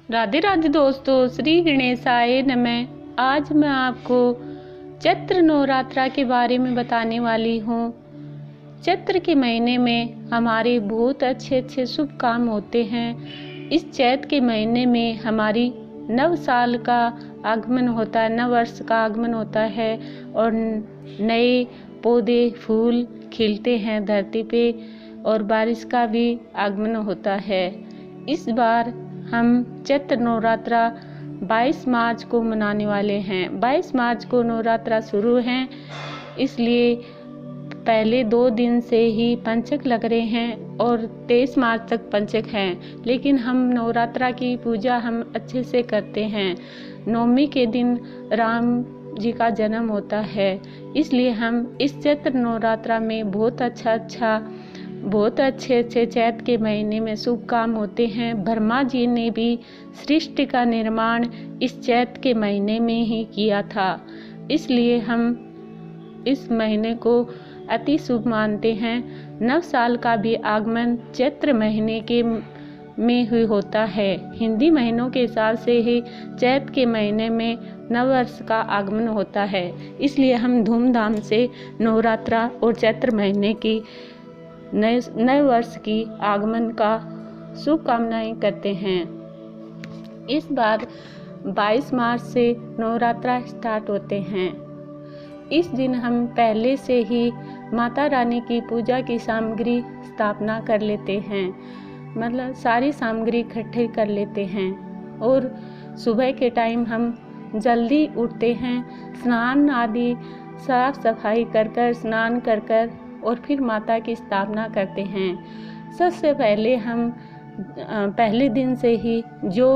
राधे राधे दोस्तों, श्री गणेशाय नमः। आज मैं आपको चैत्र नवरात्रा के बारे में बताने वाली हूँ। चैत्र के महीने में हमारे बहुत अच्छे अच्छे शुभ काम होते हैं। इस चैत्र के महीने में हमारी नव साल का आगमन होता है, नव वर्ष का आगमन होता है और नए पौधे फूल खिलते हैं धरती पे और बारिश का भी आगमन होता है। इस बार हम चैत्र नवरात्रा 22 मार्च को मनाने वाले हैं। 22 मार्च को नवरात्रा शुरू हैं, इसलिए पहले 2 दिन से ही पंचक लग रहे हैं और 23 मार्च तक पंचक हैं। लेकिन हम नवरात्रा की पूजा हम अच्छे से करते हैं। नवमी के दिन राम जी का जन्म होता है, इसलिए हम इस चैत्र नवरात्रा में बहुत बहुत अच्छे चैत्र के महीने में शुभ काम होते हैं। ब्रह्मा जी ने भी सृष्टि का निर्माण इस चैत्र के महीने में ही किया था, इसलिए हम इस महीने को अति शुभ मानते हैं। नव साल का भी आगमन चैत्र महीने के में ही होता है। हिंदी महीनों के हिसाब से ही चैत्र के महीने में नव वर्ष का आगमन होता है, इसलिए हम धूमधाम से नवरात्रा और चैत्र महीने की नए वर्ष की आगमन का शुभकामनाएं करते हैं। इस बार 22 मार्च से नवरात्रा स्टार्ट होते हैं। इस दिन हम पहले से ही माता रानी की पूजा की सामग्री स्थापना कर लेते हैं, मतलब सारी सामग्री इकट्ठे कर लेते हैं और सुबह के टाइम हम जल्दी उठते हैं, स्नान आदि साफ सफाई कर स्नान कर और फिर माता की स्थापना करते हैं। सबसे पहले हम पहले दिन से ही जो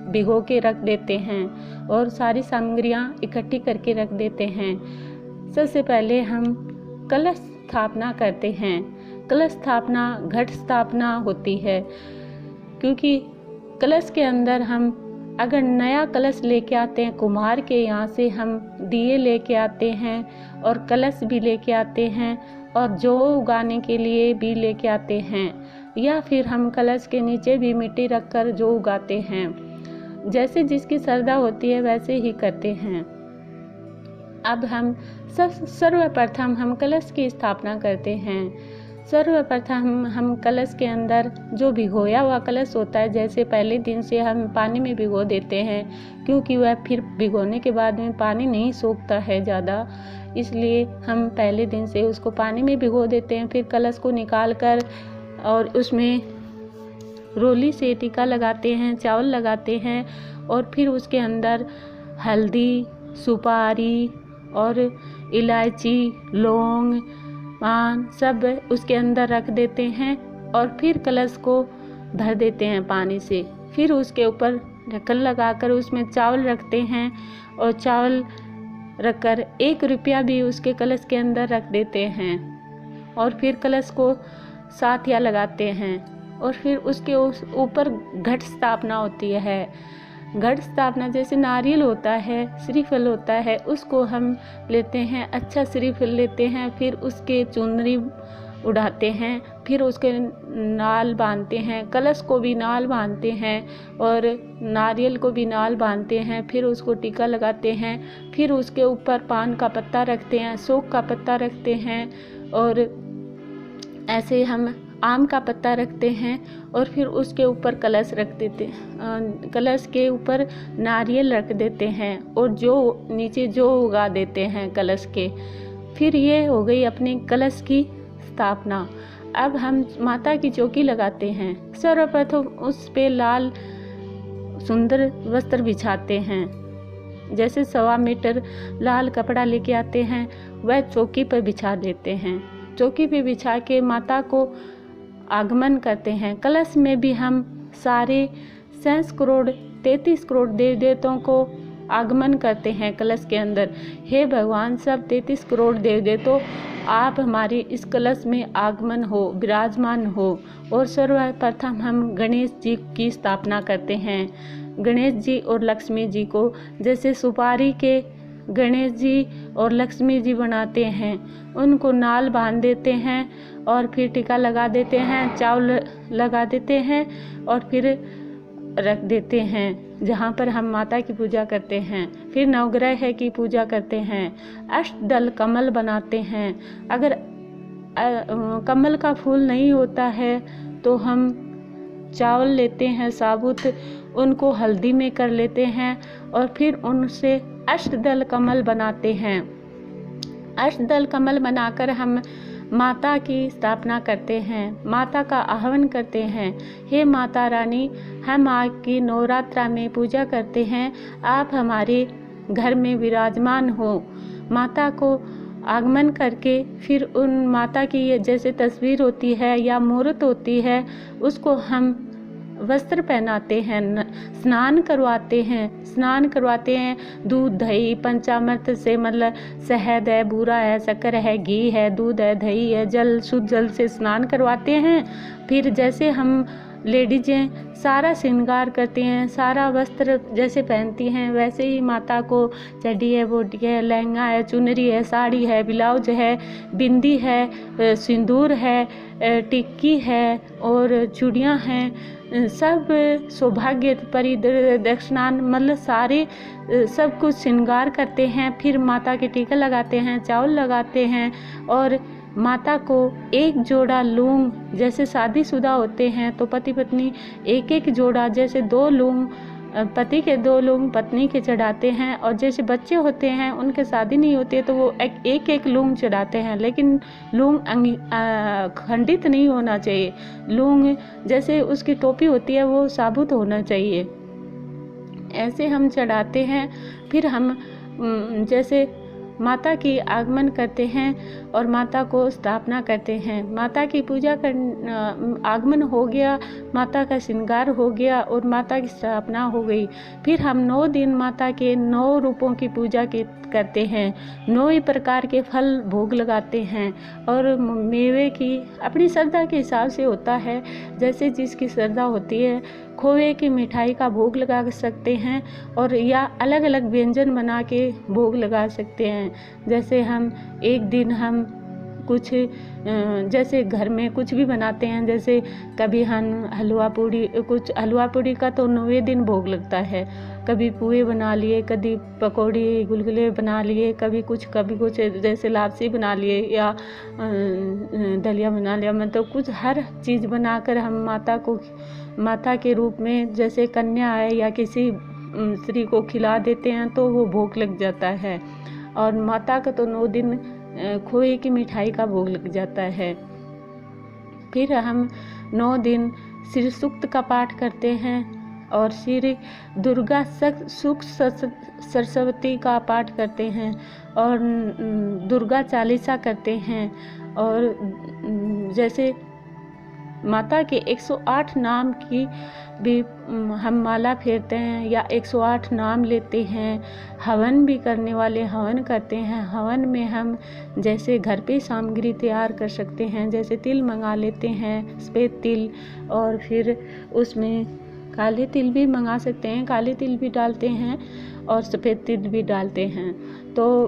भिगो के रख देते हैं और सारी सामग्रियां इकट्ठी करके रख देते हैं। सबसे पहले हम कलश स्थापना करते हैं। कलश स्थापना घट स्थापना होती है, क्योंकि कलश के अंदर हम अगर नया कलश लेके आते हैं, कुम्हार के यहाँ से हम दिए लेके आते हैं और कलश भी लेके आते हैं और जौ उगाने के लिए भी लेके आते हैं, या फिर हम कलश के नीचे भी मिट्टी रखकर जौ उगाते हैं। जैसे जिसकी श्रद्धा होती है वैसे ही करते हैं। अब हम सर्वप्रथम हम कलश की स्थापना करते हैं। सर्वप्रथम हम कलश के अंदर जो भिगोया हुआ कलश होता है, जैसे पहले दिन से हम पानी में भिगो देते हैं, क्योंकि वह फिर भिगोने के बाद में पानी नहीं सोखता है ज़्यादा, इसलिए हम पहले दिन से उसको पानी में भिगो देते हैं। फिर कलश को निकाल कर और उसमें रोली से टीका लगाते हैं, चावल लगाते हैं और फिर उसके अंदर हल्दी, सुपारी और इलायची, लौंग, पान सब उसके अंदर रख देते हैं और फिर कलश को भर देते हैं पानी से। फिर उसके ऊपर ढक्कन लगाकर उसमें चावल रखते हैं और चावल रखकर 1 रुपया भी उसके कलश के अंदर रख देते हैं और फिर कलश को साथिया लगाते हैं और फिर उसके ऊपर घट स्थापना होती है। घट स्थापना जैसे नारियल होता है, श्रीफल होता है, उसको हम लेते हैं, अच्छा श्रीफल लेते हैं, फिर उसके चुनरी उड़ाते हैं, फिर उसके नाल बांधते हैं, कलश को भी नाल बांधते हैं और नारियल को भी नाल बांधते हैं, फिर उसको टीका लगाते हैं, फिर उसके ऊपर पान का पत्ता रखते हैं, सौंफ का पत्ता रखते हैं और ऐसे हम आम का पत्ता रखते हैं और फिर उसके ऊपर कलश रख देते हैं। कलश के ऊपर नारियल रख देते हैं और जो नीचे जो उगा देते हैं कलश के। फिर ये हो गई अपनी कलश की स्थापना। अब हम माता की चौकी लगाते हैं। सर्वप्रथम उस पे लाल सुंदर वस्त्र बिछाते हैं, जैसे 1.25 मीटर लाल कपड़ा लेके आते हैं, वह चौकी पर बिछा देते हैं। चौकी पे बिछा के माता को आगमन करते हैं। कलश में भी हम सारे 37 करोड़ 33 करोड़ देव देवताओं को आगमन करते हैं कलश के अंदर। हे भगवान, सब 33 करोड़ देव देवताओं, आप हमारे इस कलश में आगमन हो, विराजमान हो। और सर्वप्रथम हम गणेश जी की स्थापना करते हैं। गणेश जी और लक्ष्मी जी को, जैसे सुपारी के गणेश जी और लक्ष्मी जी बनाते हैं, उनको नाल बांध देते हैं और फिर टीका लगा देते हैं, चावल लगा देते हैं और फिर रख देते हैं जहाँ पर हम माता की पूजा करते हैं। फिर नवग्रह की पूजा करते हैं, अष्टदल कमल बनाते हैं। अगर कमल का फूल नहीं होता है तो हम चावल लेते हैं साबुत, उनको हल्दी में कर लेते हैं और फिर उनसे अष्टदल कमल बनाते हैं। अष्टदल कमल बनाकर हम माता की स्थापना करते हैं, माता का आह्वान करते हैं। हे माता रानी, हम आपकी नवरात्रा में पूजा करते हैं, आप हमारे घर में विराजमान हो। माता को आगमन करके फिर उन माता की जैसे तस्वीर होती है या मूर्त होती है, उसको हम वस्त्र पहनाते हैं, स्नान करवाते हैं। दूध दही पंचामृत से, मतलब शहद है, बूरा है, शक्कर है, घी है, दूध है, दही है, जल, शुद्ध जल से स्नान करवाते हैं। फिर जैसे हम लेडीजें सारा श्रृंगार करती हैं, सारा वस्त्र जैसे पहनती हैं, वैसे ही माता को चड्डी है, बोटी है, लहंगा है, चुनरी है, साड़ी है, ब्लाउज है, बिंदी है, सिंदूर है, टिक्की है और चूड़ियाँ हैं, सब सौभाग्य परिदक्षिणान, मतलब सारे सब कुछ श्रृंगार करते हैं। फिर माता के टीका लगाते हैं, चावल लगाते हैं और माता को एक जोड़ा लूंग, जैसे शादीशुदा होते हैं तो पति पत्नी एक एक जोड़ा, जैसे 2 लूंग पति के 2 लूंग पत्नी के चढ़ाते हैं, और जैसे बच्चे होते हैं उनके शादी नहीं होती है तो वो एक एक लूंग चढ़ाते हैं, लेकिन लूंग खंडित नहीं होना चाहिए। लूंग जैसे उसकी टोपी होती है वो साबुत होना चाहिए, ऐसे हम चढ़ाते हैं। फिर हम जैसे माता की आगमन करते हैं और माता को स्थापना करते हैं। माता की पूजा कर आगमन हो गया, माता का श्रृंगार हो गया और माता की स्थापना हो गई। फिर हम 9 दिन माता के 9 रूपों की पूजा करते हैं, 9 ही प्रकार के फल भोग लगाते हैं और मेवे की अपनी श्रद्धा के हिसाब से होता है, जैसे जिसकी श्रद्धा होती है। खोए की मिठाई का भोग लगा सकते हैं और या अलग अलग व्यंजन बना के भोग लगा सकते हैं। जैसे हम एक दिन हम कुछ जैसे घर में कुछ भी बनाते हैं, जैसे कभी हम हलवा पूड़ी का तो 9वें दिन भोग लगता है। कभी पुए बना लिए, कभी पकौड़ी गुलगुले बना लिए, कभी कुछ जैसे लापसी बना लिए या दलिया बना लिया, मतलब कुछ हर चीज़ बनाकर हम माता के रूप में, जैसे कन्या है या किसी स्त्री को खिला देते हैं तो वो भोग लग जाता है। और माता का तो 9 दिन खोए की मिठाई का भोग लग जाता है। फिर हम 9 दिन श्री सूक्त का पाठ करते हैं और श्री दुर्गा सुख सरस्वती का पाठ करते हैं और दुर्गा चालीसा करते हैं। और जैसे माता के 108 नाम की भी हम माला फेरते हैं या 108 नाम लेते हैं। हवन भी करने वाले हवन करते हैं। हवन में हम जैसे घर पे सामग्री तैयार कर सकते हैं, जैसे तिल मंगा लेते हैं, सफ़ेद तिल, और फिर उसमें काले तिल भी मंगा सकते हैं, काले तिल भी डालते हैं और सफ़ेद तिल भी डालते हैं। तो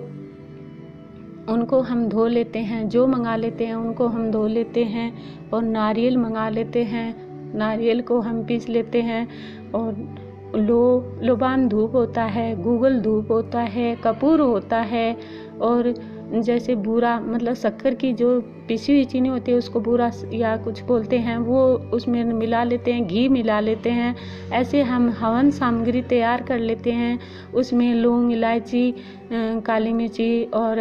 उनको हम धो लेते हैं, जो मंगा लेते हैं उनको हम धो लेते हैं। और नारियल मंगा लेते हैं, नारियल को हम पीस लेते हैं। और लोबान धूप होता है, गूगल धूप होता है, कपूर होता है, और जैसे बूरा, मतलब शक्कर की जो पिसी हुई चीनी होती है उसको बूरा या कुछ बोलते हैं, वो उसमें मिला लेते हैं, घी मिला लेते हैं। ऐसे हम हवन सामग्री तैयार कर लेते हैं। उसमें लौंग, इलायची, काली मिर्ची और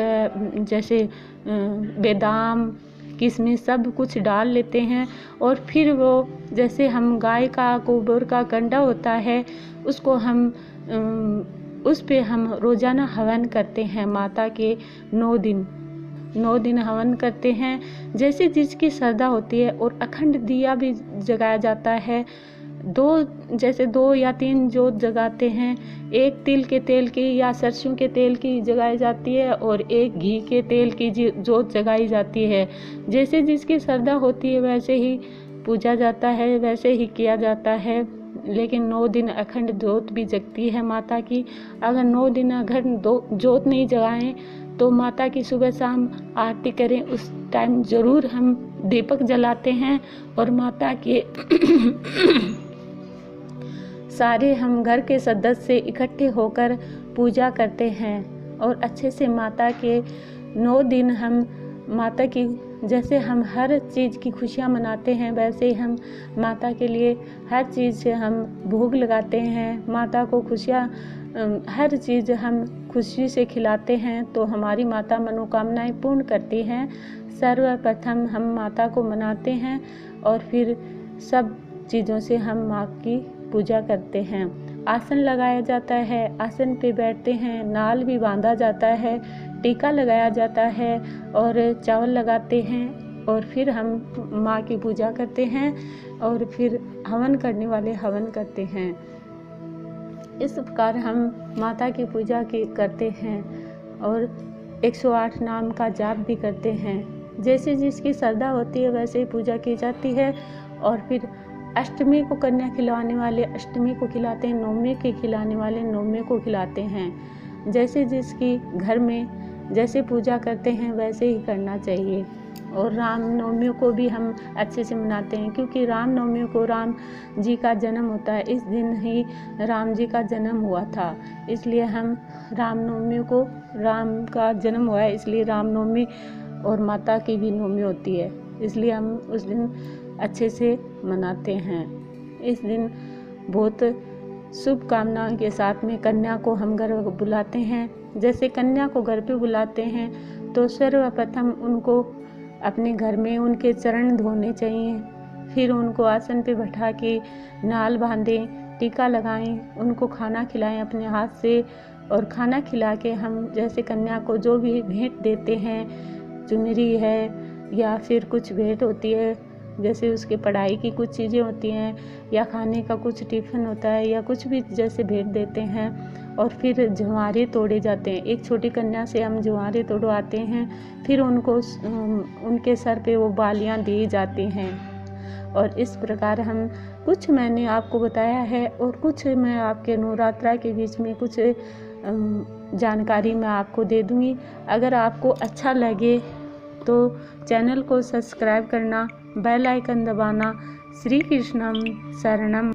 जैसे बादाम, किशमिश सब कुछ डाल लेते हैं। और फिर वो जैसे हम गाय का गोबर का कंडा होता है उसको हम उस पे हम रोज़ाना हवन करते हैं। माता के 9 दिन हवन करते हैं, जैसे जिसकी श्रद्धा होती है। और अखंड दिया भी जगाया जाता है। 2 या 3 जोत जगाते हैं। एक तिल के तेल की या सरसों के तेल की जगाई जाती है और एक घी के तेल की जोत जगाई जाती है। जैसे जिसकी श्रद्धा होती है वैसे ही पूजा जाता है, वैसे ही किया जाता है। लेकिन 9 दिन अखंड जोत भी जगती है माता की। अगर 9 दिन अखंड जोत नहीं जगाएं तो माता की सुबह शाम आरती करें, उस टाइम ज़रूर हम दीपक जलाते हैं और माता के सारे हम घर के सदस्य इकट्ठे होकर पूजा करते हैं और अच्छे से माता के 9 दिन हम माता की, जैसे हम हर चीज़ की खुशियाँ मनाते हैं वैसे ही हम माता के लिए हर चीज़ से हम भोग लगाते हैं। माता को खुशियाँ, हर चीज़ हम खुशी से खिलाते हैं तो हमारी माता मनोकामनाएं पूर्ण करती हैं। सर्वप्रथम हम माता को मनाते हैं और फिर सब चीज़ों से हम माँ की पूजा करते हैं। आसन लगाया जाता है, आसन पे बैठते हैं, नाल भी बांधा जाता है, टीका लगाया जाता है और चावल लगाते हैं और फिर हम माँ की पूजा करते हैं और फिर हवन करने वाले हवन करते हैं। इस प्रकार हम माता की पूजा करते हैं और 108 नाम का जाप भी करते हैं। जैसे जिसकी श्रद्धा होती है वैसे ही पूजा की जाती है। और फिर अष्टमी को कन्या खिलाने वाले अष्टमी को खिलाते हैं, नवमी के खिलाने वाले नवमी को खिलाते हैं। जैसे जिसकी घर में जैसे पूजा करते हैं वैसे ही करना चाहिए। और रामनवमी को भी हम अच्छे से मनाते हैं क्योंकि रामनवमी को राम जी का जन्म होता है। इस दिन ही राम जी का जन्म हुआ था, इसलिए हम रामनवमी को, राम का जन्म हुआ है इसलिए रामनवमी, और माता की भी नवमी होती है इसलिए हम उस दिन अच्छे से मनाते हैं। इस दिन बहुत शुभकामनाओं के साथ में कन्या को हम घर बुलाते हैं। जैसे कन्या को घर पे बुलाते हैं तो सर्वप्रथम उनको अपने घर में उनके चरण धोने चाहिए, फिर उनको आसन पे बैठा के नाल बांधें, टीका लगाएं, उनको खाना खिलाएं अपने हाथ से। और खाना खिला के हम जैसे कन्या को जो भी भेंट देते हैं, चुनरी है या फिर कुछ भेंट होती है, जैसे उसके पढ़ाई की कुछ चीज़ें होती हैं या खाने का कुछ टिफ़िन होता है या कुछ भी जैसे भेंट देते हैं। और फिर जवारे तोड़े जाते हैं, एक छोटी कन्या से हम जवारे तोड़वाते हैं, फिर उनको उनके सर पे वो बालियां दी जाती हैं। और इस प्रकार हम कुछ मैंने आपको बताया है और कुछ मैं आपके नवरात्रा के बीच में कुछ जानकारी मैं आपको दे दूँगी। अगर आपको अच्छा लगे तो चैनल को सब्सक्राइब करना, बेल आइकन दबाना। श्री कृष्णम शरणम।